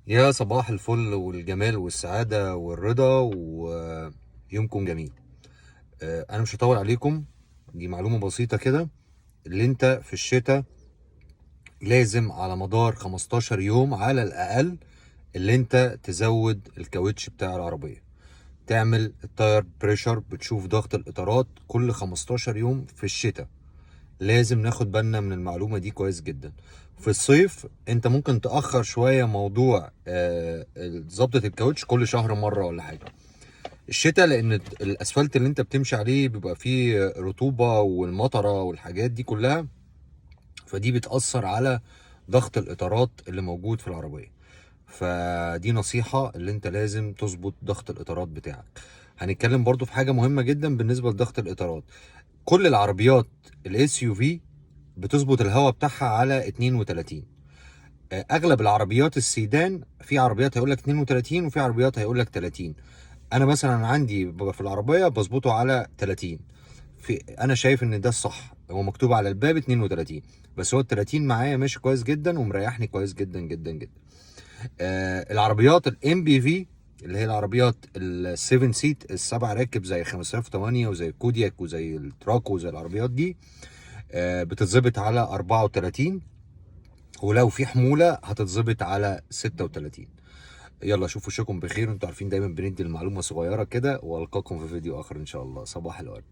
يا صباح الفل والجمال والسعادة والرضا ويومكم جميل. أنا مش هطول عليكم. دي معلومة بسيطة كده. اللي أنت في الشتاء لازم على مدار 15 يوم على الأقل اللي أنت تزود الكاوتش بتاع العربية، تعمل التاير بريشر، بتشوف ضغط الإطارات كل 15 يوم في الشتاء. لازم ناخد بالنا من المعلومة دي كويس جدا. في الصيف انت ممكن تأخر شوية موضوع ظبطة الكاوتش كل شهر مرة ولا حاجة. الشتاء لان الاسفلت اللي انت بتمشي عليه بيبقى فيه رطوبة والمطرة والحاجات دي كلها، فدي بتأثر على ضغط الإطارات اللي موجود في العربية. فدي نصيحة، اللي انت لازم تظبط ضغط الإطارات بتاعك. هنتكلم برضو في حاجة مهمة جدا بالنسبة لضغط الإطارات. كل العربيات الاس يو في بتظبط الهواء بتاعها على 32. اغلب العربيات السيدان، في عربيات هيقول لك 32 وفي عربيات هيقول لك 30. انا مثلا عندي ببقى في العربيه بظبطه على 30. انا شايف ان ده الصح، هو مكتوب على الباب 32، بس هو ال 30 معايا ماشي كويس جدا ومريحني كويس جدا جدا جدا. العربيات الام بي في، اللي هي العربيات السيفن سيت السبع راكب زي 5008 وزي الكودياك وزي التراكو وزي العربيات دي، بتتظبط على 34، ولو في حمولة هتتظبط على 36. يلا شوفوا وشكم بخير، انتوا عارفين دايما بندي المعلومة صغيرة كده، والقاكم في فيديو اخر ان شاء الله. صباح الورد.